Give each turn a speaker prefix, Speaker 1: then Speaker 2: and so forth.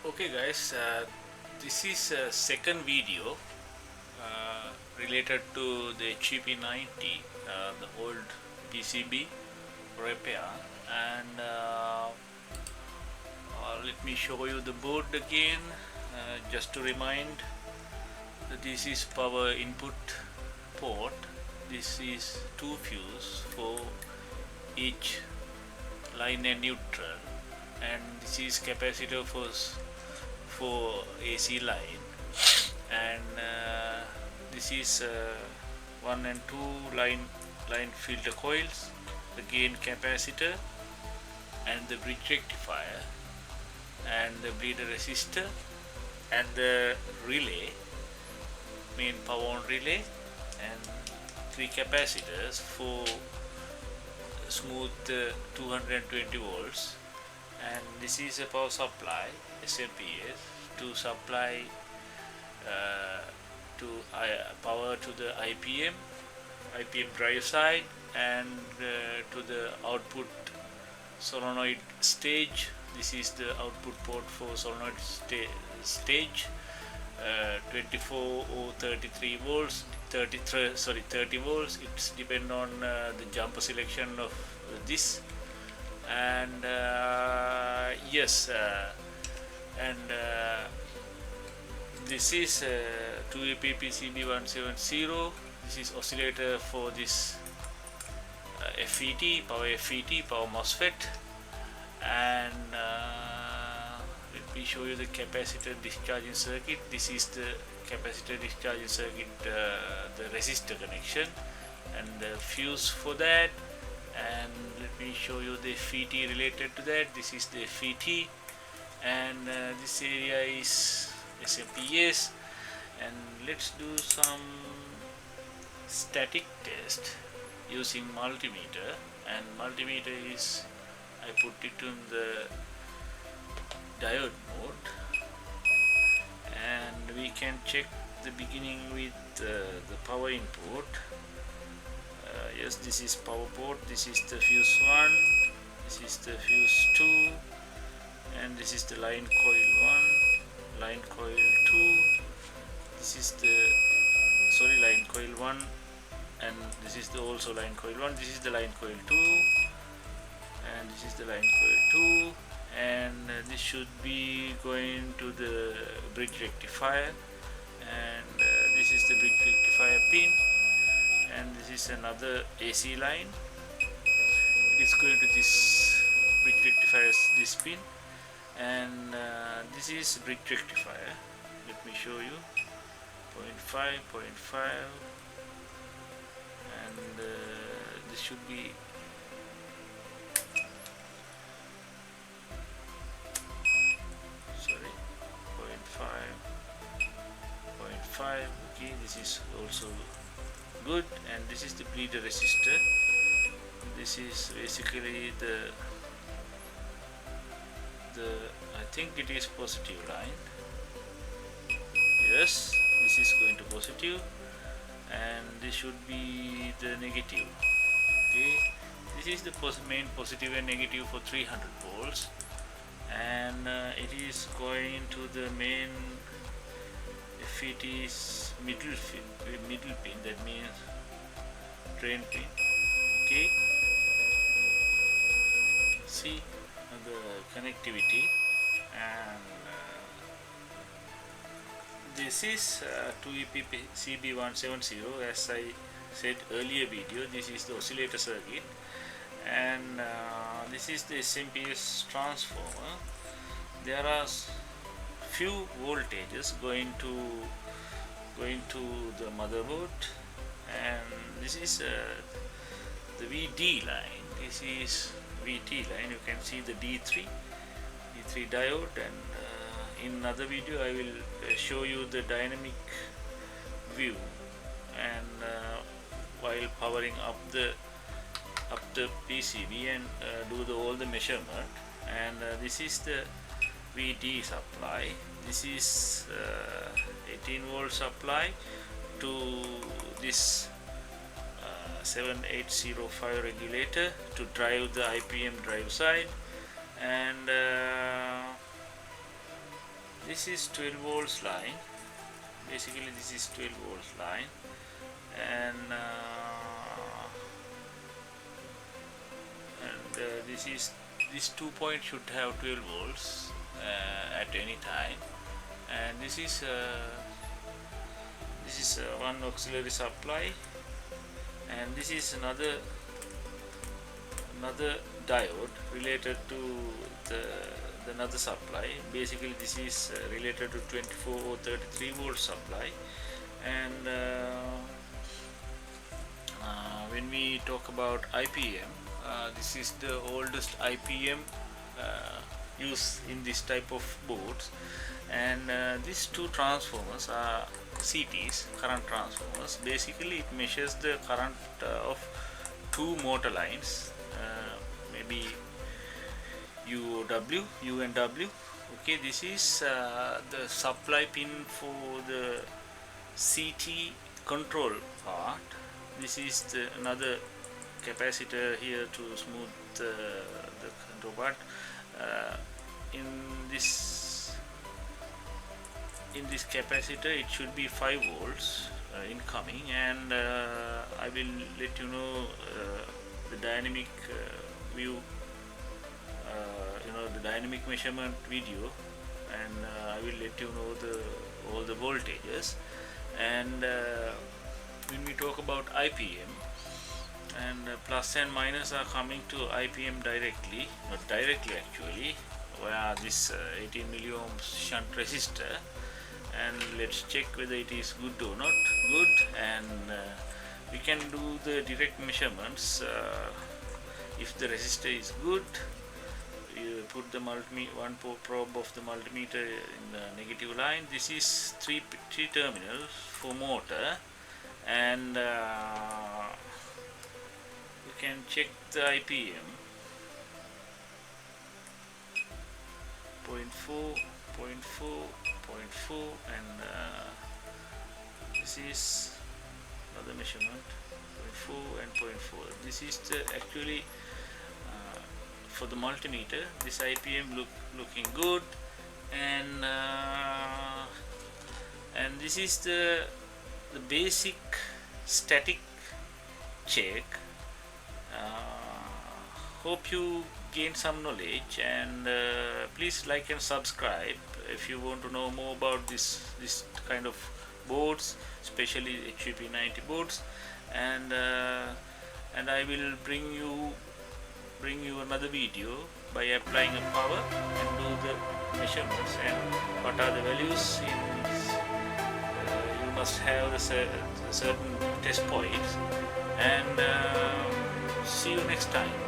Speaker 1: Okay guys, this is a second video related to the HEP90, the old PCB repair, and let me show you the board again, just to remind that this is power input port. This is two fuse for each line and neutral, and this is capacitor for AC line, and this is 1 and 2 line filter coils, the gain capacitor, and the bridge rectifier, and the bleeder resistor, and the relay, main power on relay, and 3 capacitors for smooth 220 volts, and this is a power supply SMPS to supply power to the IPM drive side, and to the output solenoid stage. This is the output port for solenoid stage, 24 or 33 volts, 30 volts. It's depend on the jumper selection of this, and yes, and this is 2EP PCB170. This is oscillator for this FET, power MOSFET, and let me show you the capacitor discharging circuit. This is the capacitor discharging circuit, the resistor connection, and the fuse for that. And let me show you the FET related to that. This is the FET, and this area is SMPS. And let's do some static test using multimeter. And multimeter is, I put it in the diode mode, and we can check the beginning with the power input. Yes, this is power port, this is the fuse 1, this is the fuse 2, and this is the line coil 1, line coil 2, this is the line coil 1, and this is the also line coil 1, this is the line coil 2, and this is the line coil 2, and this should be going to the bridge rectifier, and this is the bridge rectifier pin, and this is another AC line. It is going to this bridge rectifier, this pin, and this is bridge rectifier. Let me show you 0.5, and this should be sorry 0.5. Okay, this is also good, and this is the bleeder resistor. This is basically the I think it is positive line. Yes, this is going to positive, and this should be the negative. Okay, this is the main positive and negative for 300 volts, and it is going to the main, if it is middle pin, that means drain pin. Okay, see the connectivity, and this is 2EP PCB170. As I said earlier video, this is the oscillator circuit, and this is the SMPS transformer. There are few voltages going to the motherboard, and this is the VD line. This is VT line. You can see the D3 diode, and in another video I will show you the dynamic view, and while powering up the PCB, and do all the measurement. And this is the VD supply. This is 18 volt supply to this 7805 regulator to drive the IPM drive side, and this is 12 volts line. Basically this is 12 volts line, and this 2 point should have 12 volts at any time, and this is one auxiliary supply, and this is another diode related to the another supply. Basically this is related to 24 or 33 volt supply, and when we talk about IPM, this is the oldest IPM used in this type of boards, and these two transformers are CTs, current transformers. Basically it measures the current of two motor lines, maybe U and W. Okay, this is the supply pin for the CT control part. This is another capacitor here to smooth the control part. In this capacitor it should be 5 volts incoming, and I will let you know the dynamic view, the dynamic measurement video, and I will let you know all the voltages. And when we talk about IPM, and plus and minus are coming to IPM directly, not directly actually, via this 18 milliohms shunt resistor. And let's check whether it is good or not good, and we can do the direct measurements. If the resistor is good, you put the one probe of the multimeter in the negative line. This is three terminals for motor, and you can check the IPM 0.4, 0.4, and this is another measurement, 0.4 and 0.4. This is the actually for the multimeter. This IPM looking good, and this is the basic static check. Hope you gain some knowledge, and please like and subscribe if you want to know more about this kind of boards, especially HEP 90 boards, and I will bring you another video by applying a power and do the measurements, and what are the values you must have the certain test points, and see you next time.